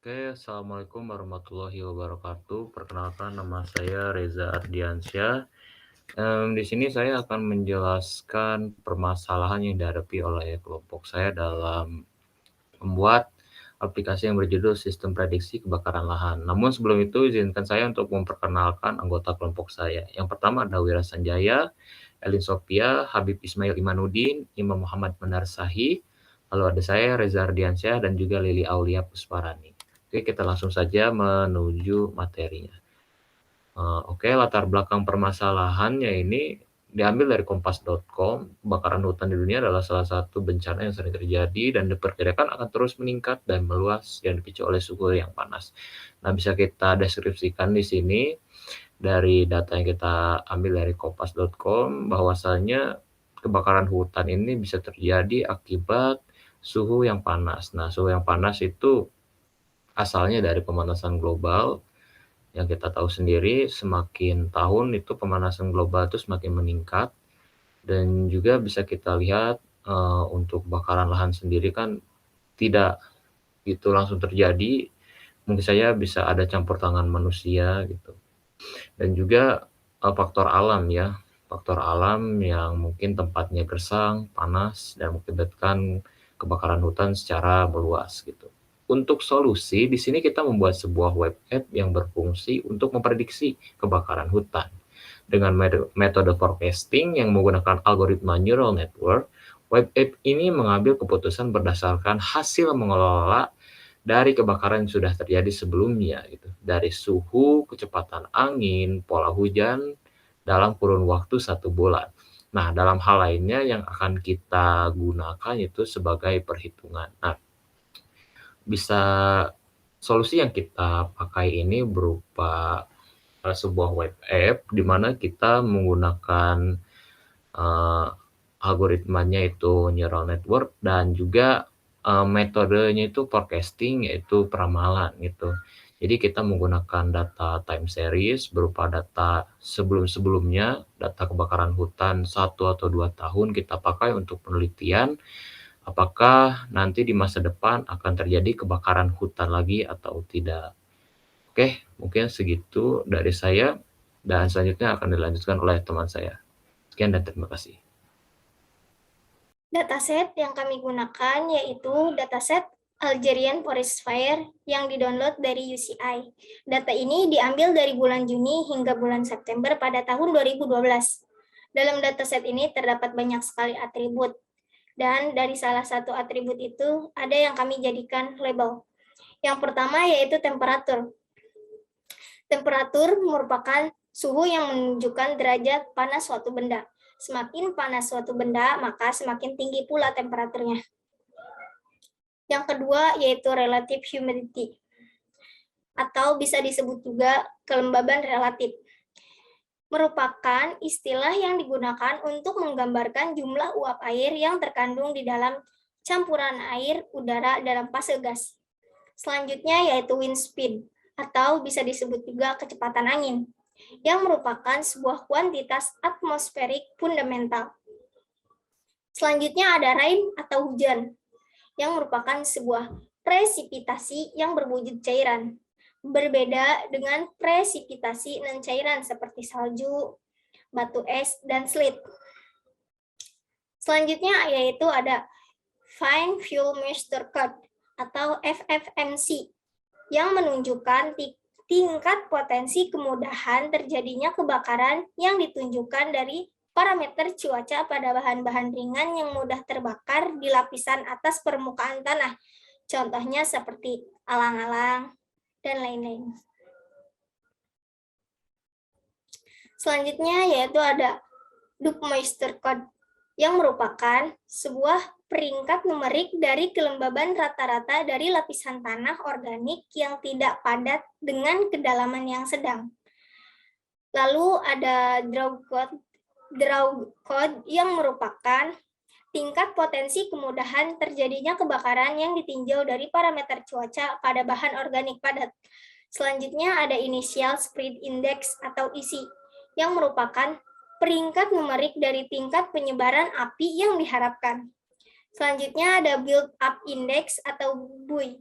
Oke, Assalamualaikum warahmatullahi wabarakatuh. Perkenalkan, nama saya Reza Ardiansyah. Di sini saya akan menjelaskan permasalahan yang dihadapi oleh kelompok saya dalam membuat aplikasi yang berjudul Sistem Prediksi Kebakaran Lahan. Namun sebelum itu, izinkan saya untuk memperkenalkan anggota kelompok saya. Yang pertama ada Wira Sanjaya, Elin Sophia, Habib Ismail Imanuddin, Imam Muhammad Menarsahi, lalu ada saya Reza Ardiansyah dan juga Lili Aulia Pusparani. Oke, kita langsung saja menuju materinya. Oke, latar belakang permasalahannya ini diambil dari kompas.com. Kebakaran hutan di dunia adalah salah satu bencana yang sering terjadi dan diperkirakan akan terus meningkat dan meluas yang dipicu oleh suhu yang panas. Nah, bisa kita deskripsikan di sini dari data yang kita ambil dari kompas.com bahwasanya kebakaran hutan ini bisa terjadi akibat suhu yang panas. Nah, suhu yang panas itu asalnya dari pemanasan global. Yang kita tahu sendiri, semakin tahun itu pemanasan global itu semakin meningkat, dan juga bisa kita lihat untuk kebakaran lahan sendiri kan tidak itu langsung terjadi, mungkin saja bisa ada campur tangan manusia gitu. Dan juga faktor alam ya, faktor alam yang mungkin tempatnya gersang, panas, dan mengakibatkan kebakaran hutan secara meluas gitu. Untuk solusi, di sini kita membuat sebuah web app yang berfungsi untuk memprediksi kebakaran hutan. Dengan metode forecasting yang menggunakan algoritma neural network, web app ini mengambil keputusan berdasarkan hasil mengelola dari kebakaran yang sudah terjadi sebelumnya gitu. Dari suhu, kecepatan angin, pola hujan dalam kurun waktu 1 bulan. Nah, dalam hal lainnya yang akan kita gunakan itu sebagai perhitungan. Nah, bisa solusi yang kita pakai ini berupa sebuah web app di mana kita menggunakan uh, algoritmanya itu neural network dan juga metodenya itu forecasting, yaitu peramalan gitu. Jadi kita menggunakan data time series berupa data sebelum-sebelumnya, data kebakaran hutan 1 atau 2 tahun kita pakai untuk penelitian apakah nanti di masa depan akan terjadi kebakaran hutan lagi atau tidak. Oke, mungkin segitu dari saya dan selanjutnya akan dilanjutkan oleh teman saya. Sekian dan terima kasih. Dataset yang kami gunakan yaitu dataset Algerian Forest Fire yang didownload dari UCI. Data ini diambil dari bulan Juni hingga bulan September pada tahun 2012. Dalam dataset ini terdapat banyak sekali atribut, dan dari salah satu atribut itu ada yang kami jadikan label. Yang pertama yaitu temperatur. Temperatur merupakan suhu yang menunjukkan derajat panas suatu benda. Semakin panas suatu benda, maka semakin tinggi pula temperaturnya. Yang kedua yaitu relative humidity, atau bisa disebut juga kelembaban relatif. Merupakan istilah yang digunakan untuk menggambarkan jumlah uap air yang terkandung di dalam campuran air udara dalam fase gas. Selanjutnya yaitu wind speed, atau bisa disebut juga kecepatan angin, yang merupakan sebuah kuantitas atmosferik fundamental. Selanjutnya ada rain atau hujan, yang merupakan sebuah presipitasi yang berwujud cairan. Berbeda dengan presipitasi non-cairan seperti salju, batu es, dan slit. Selanjutnya yaitu ada Fine Fuel Moisture Curve atau FFMC yang menunjukkan tingkat potensi kemudahan terjadinya kebakaran yang ditunjukkan dari parameter cuaca pada bahan-bahan ringan yang mudah terbakar di lapisan atas permukaan tanah. Contohnya seperti alang-alang dan lain-lain. Selanjutnya yaitu ada Dew Moisture Code yang merupakan sebuah peringkat numerik dari kelembaban rata-rata dari lapisan tanah organik yang tidak padat dengan kedalaman yang sedang. Lalu ada Draw Code yang merupakan tingkat potensi kemudahan terjadinya kebakaran yang ditinjau dari parameter cuaca pada bahan organik padat. Selanjutnya ada Initial Spread Index atau ISI yang merupakan peringkat numerik dari tingkat penyebaran api yang diharapkan. Selanjutnya ada Build Up Index atau BUI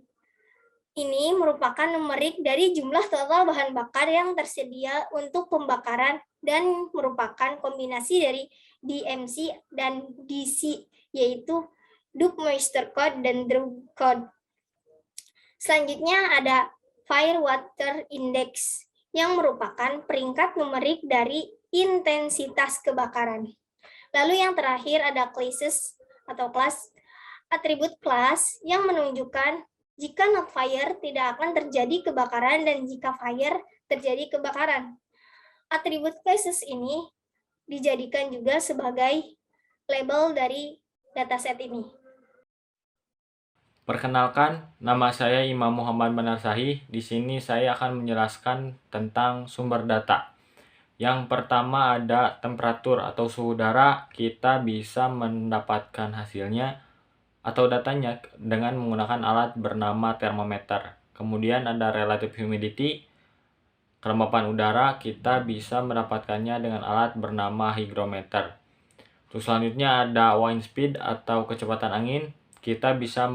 ini merupakan numerik dari jumlah total bahan bakar yang tersedia untuk pembakaran dan merupakan kombinasi dari DMC dan DC, yaitu Deep Moisture Code dan Drew Code. Selanjutnya ada Fire Water Index, yang merupakan peringkat numerik dari intensitas kebakaran. Lalu yang terakhir ada classes atau kelas, atribut kelas yang menunjukkan jika not fire tidak akan terjadi kebakaran dan jika fire terjadi kebakaran. Atribut classes ini dijadikan juga sebagai label dari dataset ini. Perkenalkan, nama saya Imam Muhammad Manarsahih. Di sini saya akan menjelaskan tentang sumber data. Yang pertama ada temperatur atau suhu udara. Kita bisa mendapatkan hasilnya atau datanya dengan menggunakan alat bernama termometer. Kemudian ada relative humidity, kelembapan udara, kita bisa mendapatkannya dengan alat bernama hygrometer. Terus selanjutnya ada wind speed atau kecepatan angin, kita bisa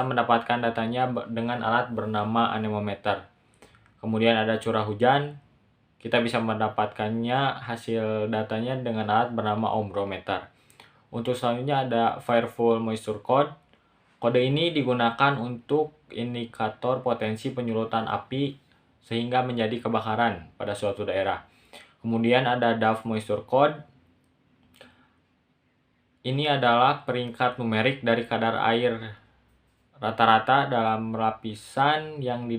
mendapatkan datanya dengan alat bernama anemometer. Kemudian ada curah hujan, kita bisa mendapatkannya hasil datanya dengan alat bernama ombrometer. Untuk selanjutnya ada Firefall Moisture Code. Kode ini digunakan untuk indikator potensi penyurutan api sehingga menjadi kebakaran pada suatu daerah. Kemudian ada Dove Moisture Code. Ini adalah peringkat numerik dari kadar air rata-rata dalam lapisan yang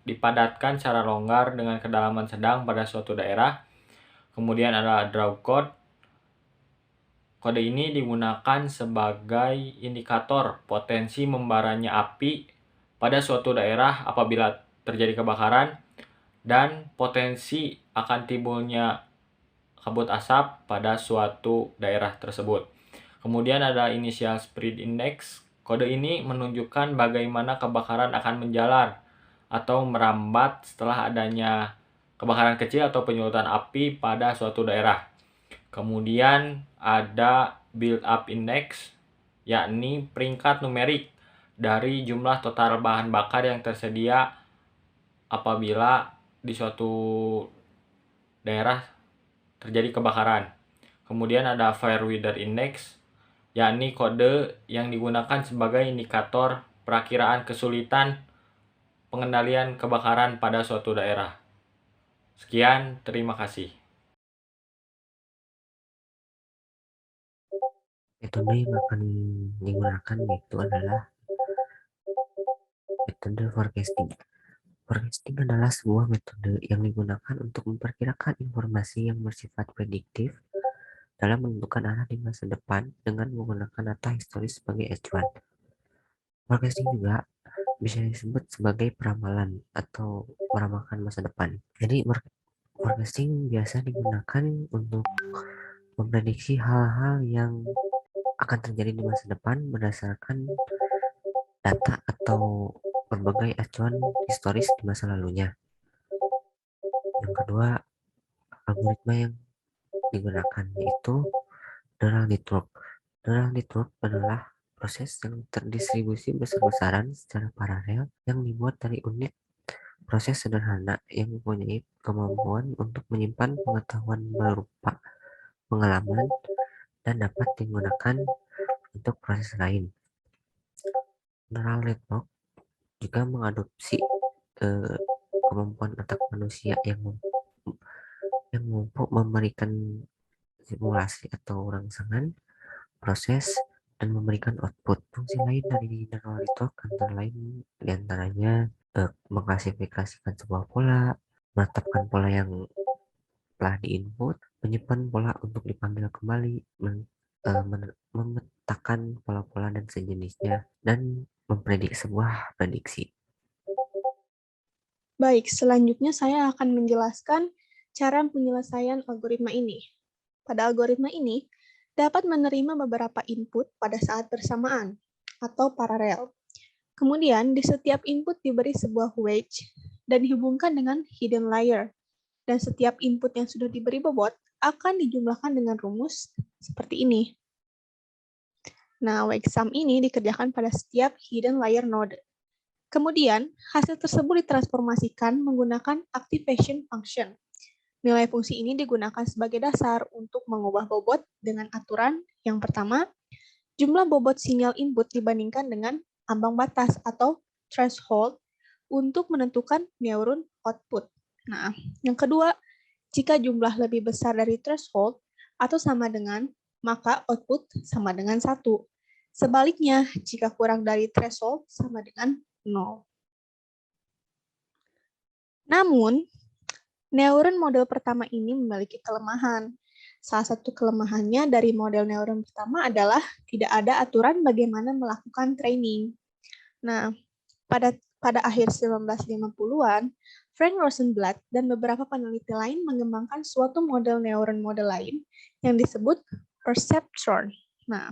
dipadatkan secara longgar dengan kedalaman sedang pada suatu daerah. Kemudian ada Draw Code. Kode ini digunakan sebagai indikator potensi membaranya api pada suatu daerah apabila terjadi kebakaran dan potensi akan timbulnya kabut asap pada suatu daerah tersebut. Kemudian ada Initial Spread Index. Kode ini menunjukkan bagaimana kebakaran akan menjalar atau merambat setelah adanya kebakaran kecil atau penyurutan api pada suatu daerah. Kemudian ada Build Up Index, yakni peringkat numerik dari jumlah total bahan bakar yang tersedia apabila di suatu daerah terjadi kebakaran. Kemudian ada Fire Weather Index, yakni kode yang digunakan sebagai indikator perakiraan kesulitan pengendalian kebakaran pada suatu daerah. Sekian, terima kasih. Metode yang akan digunakan yaitu adalah metode forecasting. Forecasting adalah sebuah metode yang digunakan untuk memperkirakan informasi yang bersifat prediktif dalam menentukan arah di masa depan dengan menggunakan data historis sebagai acuan. Forecasting juga bisa disebut sebagai peramalan atau meramalkan masa depan. Jadi forecasting biasa digunakan untuk memprediksi hal-hal yang akan terjadi di masa depan berdasarkan data atau berbagai acuan historis di masa lalunya. Yang kedua, algoritma yang digunakan yaitu neural network. Neural network adalah proses yang terdistribusi besar-besaran secara paralel yang dibuat dari unit proses sederhana yang mempunyai kemampuan untuk menyimpan pengetahuan berupa pengalaman dan dapat digunakan untuk proses lain. Neural network juga mengadopsi kemampuan otak manusia yang mampu memberikan simulasi atau rangsangan proses dan memberikan output. Fungsi lain dari neural network antara lain diantaranya mengklasifikasikan sebuah pola, menetapkan pola yang telah diinput, menyimpan pola untuk dipanggil kembali, memetakan pola-pola dan sejenisnya, dan memprediksi sebuah prediksi. Baik, selanjutnya saya akan menjelaskan cara penyelesaian algoritma ini. Pada algoritma ini, dapat menerima beberapa input pada saat bersamaan, atau paralel. Kemudian, di setiap input diberi sebuah wedge dan dihubungkan dengan hidden layer. Dan setiap input yang sudah diberi bobot akan dijumlahkan dengan rumus seperti ini. Nah, wake sum ini dikerjakan pada setiap hidden layer node. Kemudian, hasil tersebut ditransformasikan menggunakan activation function. Nilai fungsi ini digunakan sebagai dasar untuk mengubah bobot dengan aturan yang pertama, jumlah bobot sinyal input dibandingkan dengan ambang batas atau threshold untuk menentukan neuron output. Nah, yang kedua, jika jumlah lebih besar dari threshold atau sama dengan, maka output sama dengan 1. Sebaliknya, jika kurang dari threshold sama dengan 0. Namun, neuron model pertama ini memiliki kelemahan. Salah satu kelemahannya dari model neuron pertama adalah tidak ada aturan bagaimana melakukan training. Nah, pada akhir 1950-an, Frank Rosenblatt dan beberapa peneliti lain mengembangkan suatu model neuron model lain yang disebut perceptron. Nah,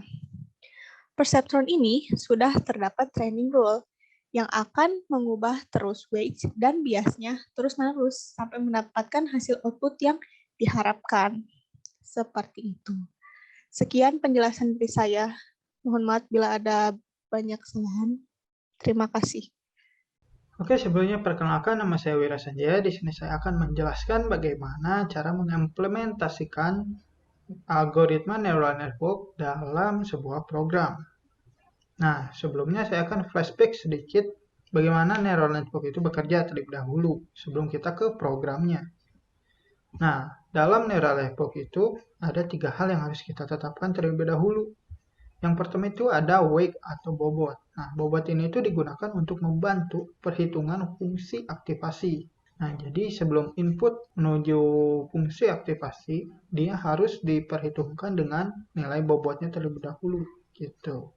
perceptron ini sudah terdapat training rule yang akan mengubah terus weight dan biasnya terus-menerus sampai mendapatkan hasil output yang diharapkan. Seperti itu. Sekian penjelasan dari saya. Mohon maaf bila ada banyak kesalahan. Terima kasih. Oke, sebelumnya perkenalkan, nama saya Wira Sanjaya. Di sini saya akan menjelaskan bagaimana cara mengimplementasikan algoritma neural network dalam sebuah program. Nah, sebelumnya saya akan flashback sedikit bagaimana neural network itu bekerja terlebih dahulu sebelum kita ke programnya. Nah, dalam neural network itu ada 3 hal yang harus kita tetapkan terlebih dahulu. Yang pertama itu ada wake atau bobot. Nah, bobot ini itu digunakan untuk membantu perhitungan fungsi aktivasi. Nah, jadi sebelum input menuju fungsi aktivasi, dia harus diperhitungkan dengan nilai bobotnya terlebih dahulu. Gitu.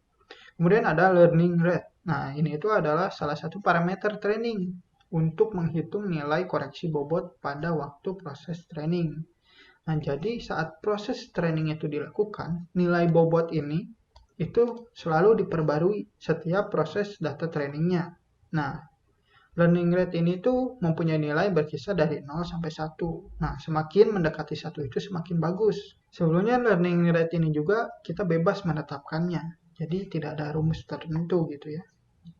Kemudian ada learning rate. Nah, ini itu adalah salah satu parameter training untuk menghitung nilai koreksi bobot pada waktu proses training. Nah, jadi saat proses training itu dilakukan, nilai bobot ini itu selalu diperbarui setiap proses data trainingnya. Nah, learning rate ini tuh mempunyai nilai berkisar dari 0 sampai 1. Nah, semakin mendekati 1 itu semakin bagus. Sebelumnya learning rate ini juga kita bebas menetapkannya. Jadi tidak ada rumus tertentu gitu ya.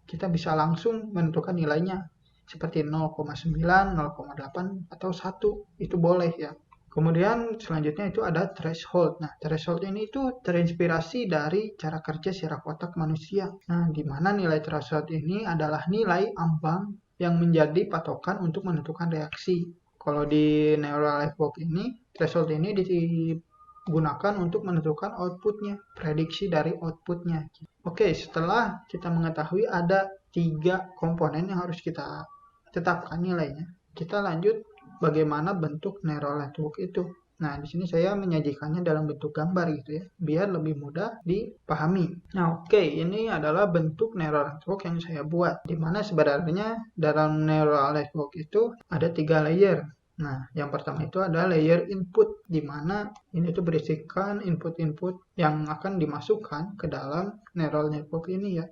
Kita bisa langsung menentukan nilainya. Seperti 0,9, 0,8, atau 1. Itu boleh ya. Kemudian selanjutnya itu ada threshold. Nah, threshold ini itu terinspirasi dari cara kerja saraf otak manusia. Nah, di mana nilai threshold ini adalah nilai ambang yang menjadi patokan untuk menentukan reaksi. Kalau di neural network ini, threshold ini digunakan untuk menentukan outputnya, prediksi dari outputnya. Oke, setelah kita mengetahui ada 3 komponen yang harus kita tetapkan nilainya, kita lanjut bagaimana bentuk neural network itu. Nah, di sini saya menyajikannya dalam bentuk gambar gitu ya, biar lebih mudah dipahami. Nah, oke, ini adalah bentuk neural network yang saya buat, di mana sebenarnya dalam neural network itu ada 3 layer. Nah, yang pertama itu ada layer input, di mana ini tuh berisikan input-input yang akan dimasukkan ke dalam neural network ini ya.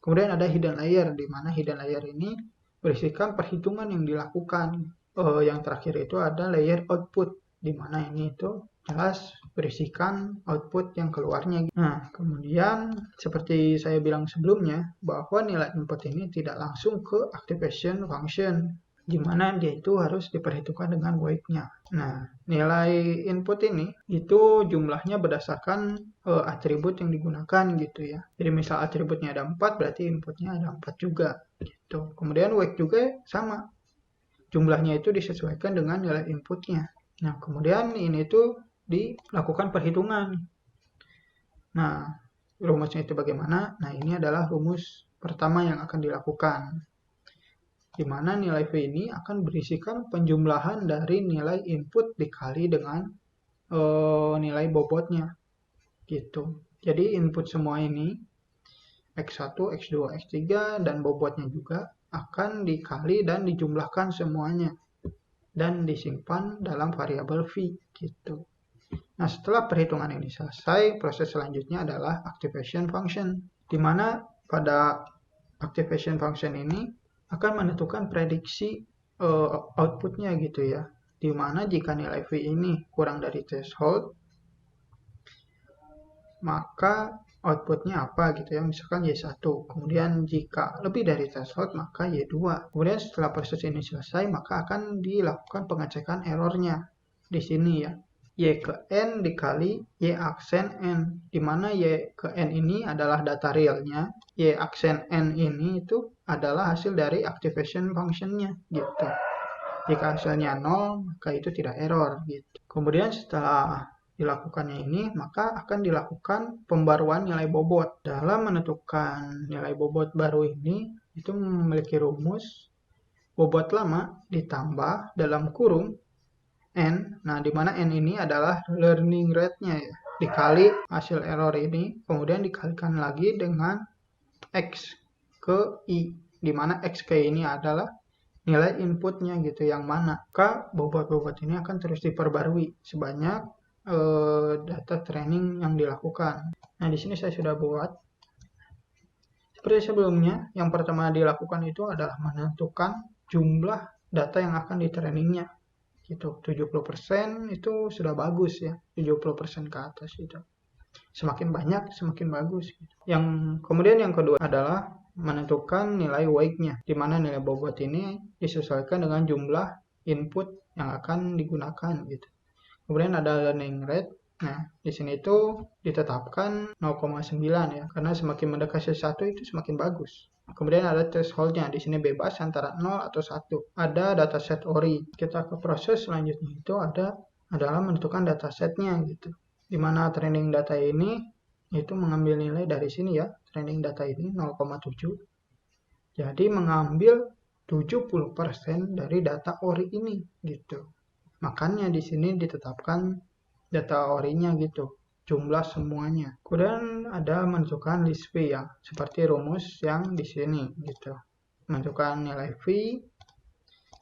Kemudian ada hidden layer, di mana hidden layer ini berisikan perhitungan yang dilakukan. Yang terakhir itu ada layer output, di mana ini itu jelas berisikan output yang keluarnya. Nah, kemudian seperti saya bilang sebelumnya, bahwa nilai input ini tidak langsung ke activation function, di mana dia itu harus diperhitungkan dengan weight-nya. Nah, nilai input ini itu jumlahnya berdasarkan atribut yang digunakan gitu ya. Jadi misal atributnya ada 4, berarti inputnya ada 4 juga gitu. Kemudian weight juga sama. Jumlahnya itu disesuaikan dengan nilai inputnya. Nah, kemudian ini tuh dilakukan perhitungan. Nah, rumusnya itu bagaimana? Nah, ini adalah rumus pertama yang akan dilakukan. Di mana nilai V ini akan berisikan penjumlahan dari nilai input dikali dengan nilai bobotnya. Gitu. Jadi input semua ini, X1, X2, X3, dan bobotnya juga akan dikali dan dijumlahkan semuanya dan disimpan dalam variabel V gitu. Nah, setelah perhitungan ini selesai, proses selanjutnya adalah activation function, di mana pada activation function ini akan menentukan prediksi outputnya gitu ya, di mana jika nilai V ini kurang dari threshold, maka outputnya apa gitu ya, misalkan Y1. Kemudian jika lebih dari threshold maka Y2. Kemudian setelah proses ini selesai maka akan dilakukan pengecekan errornya di sini ya. Y ke N dikali Y aksen N, di mana Y ke N ini adalah data realnya, Y aksen N ini itu adalah hasil dari activation functionnya gitu. Jika hasilnya 0 maka itu tidak error gitu. Kemudian setelah dilakukannya ini maka akan dilakukan pembaruan nilai bobot. Dalam menentukan nilai bobot baru ini itu memiliki rumus bobot lama ditambah dalam kurung N, nah di mana N ini adalah learning rate-nya ya, dikali hasil error ini, kemudian dikalikan lagi dengan X ke I, di mana X ke ini adalah nilai inputnya gitu, yang mana maka bobot-bobot ini akan terus diperbarui sebanyak data training yang dilakukan. Nah di sini saya sudah buat. Seperti sebelumnya, yang pertama dilakukan itu adalah menentukan jumlah data yang akan di-trainingnya. Gitu. 70% itu sudah bagus ya, 70% ke atas itu. Semakin banyak, semakin bagus. Gitu. Kemudian yang kedua adalah menentukan nilai weight-nya, di mana nilai bobot ini disesuaikan dengan jumlah input yang akan digunakan. Gitu. Kemudian ada learning rate. Nah, di sini itu ditetapkan 0,9 ya, karena semakin mendekati 1 itu semakin bagus. Kemudian ada threshold-nya, di sini bebas antara 0 atau 1. Ada dataset ORI. Kita ke proses selanjutnya itu adalah menentukan datasetnya gitu. Di mana training data ini itu mengambil nilai dari sini ya, training data ini 0,7. Jadi mengambil 70% dari data ORI ini gitu. Makanya di sini ditetapkan data ORI-nya gitu, jumlah semuanya. Kemudian ada menentukan list V ya, seperti rumus yang di sini gitu. Menentukan nilai V,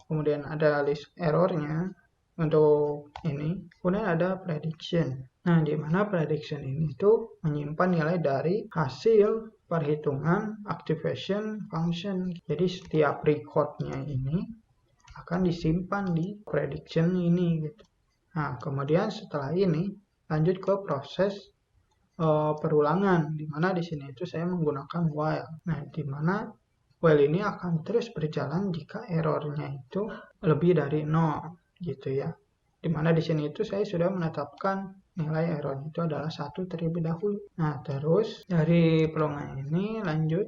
kemudian ada list errornya untuk ini, kemudian ada prediction. Nah, di mana prediction ini tuh menyimpan nilai dari hasil perhitungan activation function. Jadi setiap recordnya ini akan disimpan di prediction ini gitu. Nah, kemudian setelah ini lanjut ke proses perulangan, di mana di sini itu saya menggunakan while. Nah, di mana while ini akan terus berjalan jika errornya itu lebih dari 0 gitu ya. Di mana di sini itu saya sudah menetapkan nilai error itu adalah 1 terlebih dahulu. Nah, terus dari perulangan ini lanjut.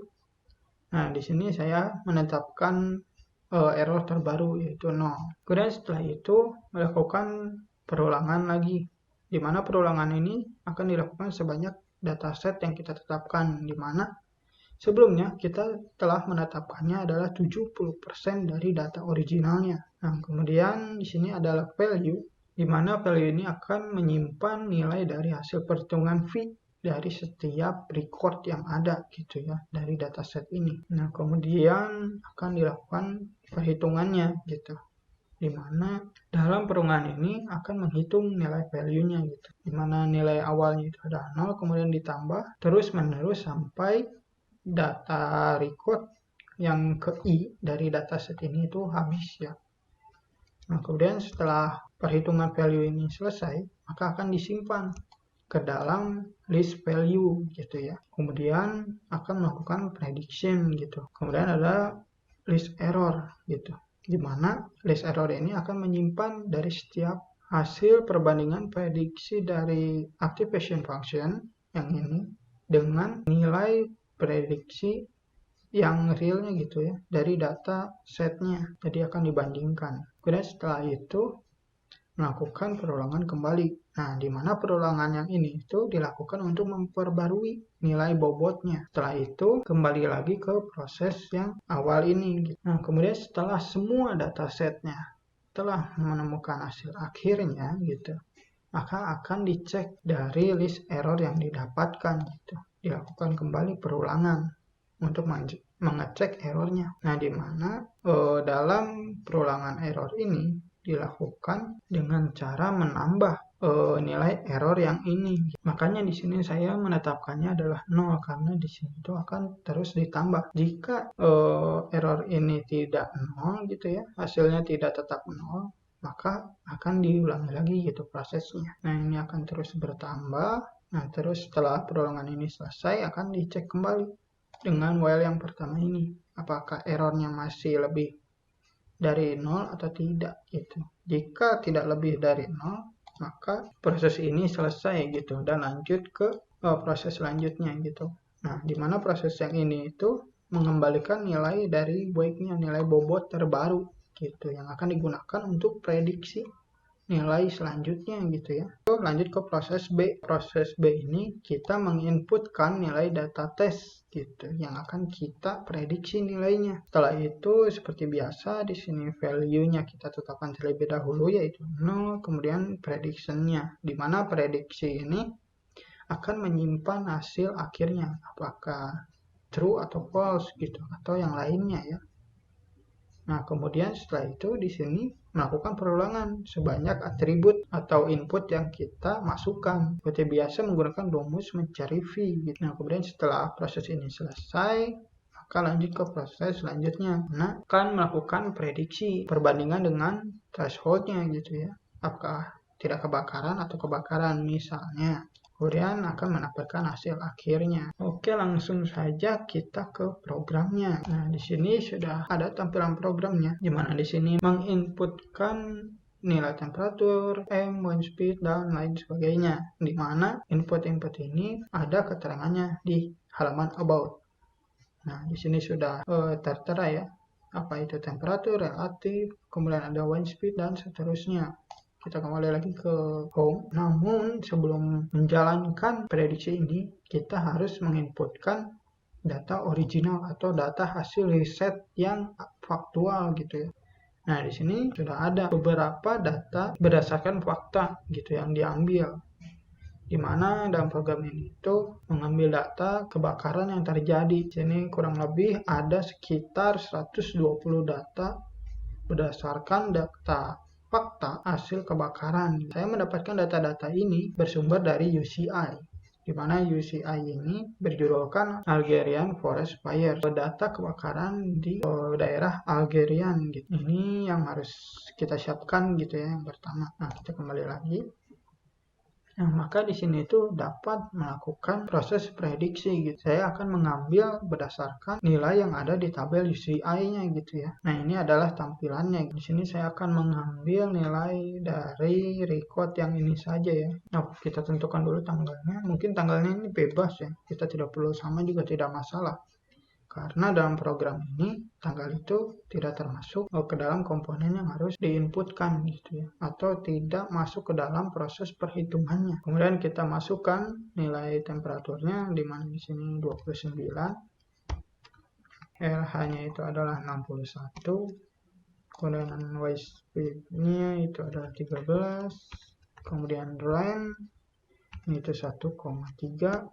Nah, di sini saya menetapkan error terbaru yaitu 0. Kemudian setelah itu melakukan perulangan lagi, di mana perulangan ini akan dilakukan sebanyak dataset yang kita tetapkan, di mana sebelumnya kita telah menetapkannya adalah 70% dari data originalnya. Nah, kemudian di sini adalah value, di mana value ini akan menyimpan nilai dari hasil perhitungan V dari setiap record yang ada gitu ya, dari dataset ini. Nah, kemudian akan dilakukan perhitungannya gitu, di mana dalam perulangan ini akan menghitung nilai value-nya gitu, di mana nilai awalnya itu ada 0, kemudian ditambah terus menerus sampai data record yang ke I dari dataset ini itu habis ya. Nah, kemudian setelah perhitungan value ini selesai, maka akan disimpan ke dalam list value gitu ya. Kemudian akan melakukan prediction gitu. Kemudian ada list error gitu, di mana list error ini akan menyimpan dari setiap hasil perbandingan prediksi dari activation function yang ini dengan nilai prediksi yang realnya gitu ya, dari data setnya. Jadi akan dibandingkan. Kemudian setelah itu melakukan perulangan kembali. Nah, di mana perulangan yang ini itu dilakukan untuk memperbarui nilai bobotnya. Setelah itu kembali lagi ke proses yang awal ini. Nah, kemudian setelah semua datasetnya telah menemukan hasil akhirnya gitu, maka akan dicek dari list error yang didapatkan gitu. Dilakukan kembali perulangan untuk mengecek errornya. Nah, di mana dalam perulangan error ini dilakukan dengan cara menambah nilai error yang ini. Makanya di sini saya menetapkannya adalah 0 karena di sini itu akan terus ditambah. Jika error ini tidak 0 gitu ya, hasilnya tidak tetap 0, maka akan diulangi lagi gitu prosesnya. Nah, ini akan terus bertambah Nah, terus setelah perulangan ini selesai, akan dicek kembali dengan while yang pertama ini. Apakah errornya masih lebih dari 0 atau tidak gitu. Jika tidak lebih dari 0, maka proses ini selesai gitu dan lanjut ke proses selanjutnya gitu. Nah, di mana proses yang ini itu mengembalikan nilai dari build-nya, nilai bobot terbaru gitu yang akan digunakan untuk prediksi nilai selanjutnya gitu ya. Lanjut ke proses B. Proses B ini kita menginputkan nilai data tes gitu yang akan kita prediksi nilainya. Setelah itu seperti biasa di sini value-nya kita tetapkan terlebih dahulu yaitu 0, kemudian prediction-nya di mana prediksi ini akan menyimpan hasil akhirnya apakah true atau false gitu atau yang lainnya ya. Nah, kemudian setelah itu di sini melakukan perulangan sebanyak atribut atau input yang kita masukkan. Seperti biasa menggunakan rumus mencari V. Gitu. Nah, kemudian setelah proses ini selesai, maka lanjut ke proses selanjutnya. Nah, akan melakukan prediksi perbandingan dengan threshold-nya gitu ya. Apakah tidak kebakaran atau kebakaran misalnya. Kemudian akan mendapatkan hasil akhirnya. Oke, langsung saja kita ke programnya. Nah, di sini sudah ada tampilan programnya, di mana di sini menginputkan nilai temperatur, wind speed, dan lain sebagainya. Di mana input-input ini ada keterangannya di halaman about. Nah, di sini sudah tertera ya, apa itu temperatur, relatif, kemudian ada wind speed, dan seterusnya. Kita kembali lagi ke home. Namun sebelum menjalankan prediksi ini, kita harus menginputkan data original atau data hasil riset yang faktual gitu ya. Nah, di sini sudah ada beberapa data berdasarkan fakta gitu yang diambil. Di mana dalam program ini itu mengambil data kebakaran yang terjadi. Di sini kurang lebih ada sekitar 120 data berdasarkan data fakta hasil kebakaran. Saya mendapatkan data-data ini bersumber dari UCI, di mana UCI ini berjudulkan Algerian Forest Fire, data kebakaran di daerah Algerian. Gitu. Ini yang harus kita siapkan gitu ya yang pertama. Nah, kita kembali lagi. Nah, maka di sini itu dapat melakukan proses prediksi gitu. Saya akan mengambil berdasarkan nilai yang ada di tabel UCI-nya gitu ya. Nah, ini adalah tampilannya. Di sini saya akan mengambil nilai dari record yang ini saja ya. Nah, kita tentukan dulu tanggalnya. Mungkin tanggalnya ini bebas ya. Kita tidak perlu sama juga tidak masalah. Karena dalam program ini tanggal itu tidak termasuk ke dalam komponen yang harus diinputkan gitu ya, atau tidak masuk ke dalam proses perhitungannya. Kemudian kita masukkan nilai temperaturnya di mana di sini 29, RH-nya itu adalah 61, kemudian wind speed-nya itu adalah 13, kemudian rain itu 1,3.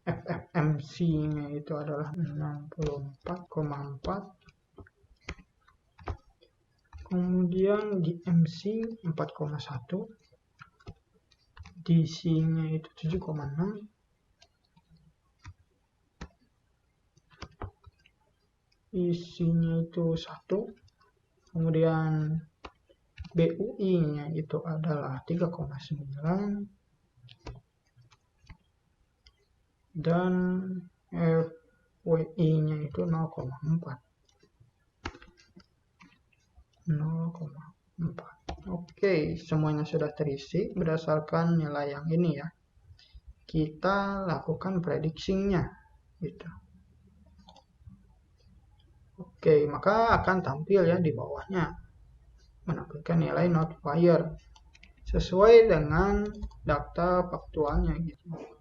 FFMC-nya itu adalah 64,4. Kemudian DMC 4,1. DC-nya itu 7,6. Isinya itu 1. Kemudian BUI-nya itu adalah 3,9. Dan FWI-nya itu 0,4. Oke, semuanya sudah terisi berdasarkan nilai yang ini ya. Kita lakukan prediksinya gitu. Oke, maka akan tampil ya di bawahnya menampilkan nilai not fire sesuai dengan data faktualnya gitu.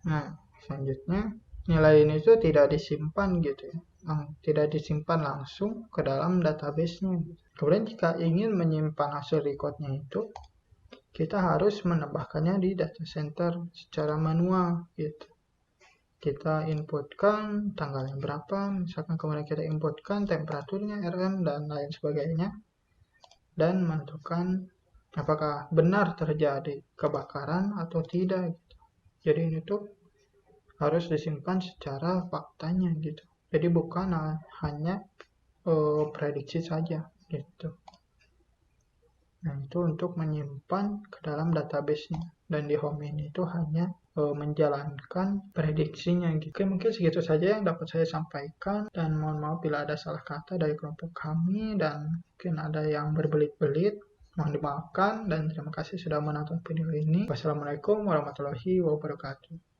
Nah, selanjutnya nilai ini itu tidak disimpan gitu ya. Tidak disimpan langsung ke dalam database-nya. Kemudian jika ingin menyimpan hasil recordnya itu, kita harus menambahkannya di data center secara manual gitu. Kita inputkan tanggalnya berapa, misalkan kemudian kita inputkan temperaturnya, RM, dan lain sebagainya. Dan menentukan apakah benar terjadi kebakaran atau tidak gitu. Jadi ini tuh harus disimpan secara faktanya gitu. Jadi bukan hanya prediksi saja gitu. Nah, itu untuk menyimpan ke dalam database-nya. dan di home ini itu hanya menjalankan prediksinya gitu. Oke, mungkin segitu saja yang dapat saya sampaikan, dan mohon maaf bila ada salah kata dari kelompok kami dan mungkin ada yang berbelit-belit. Mohon dimaafkan dan terima kasih sudah menonton video ini. Wassalamualaikum warahmatullahi wabarakatuh.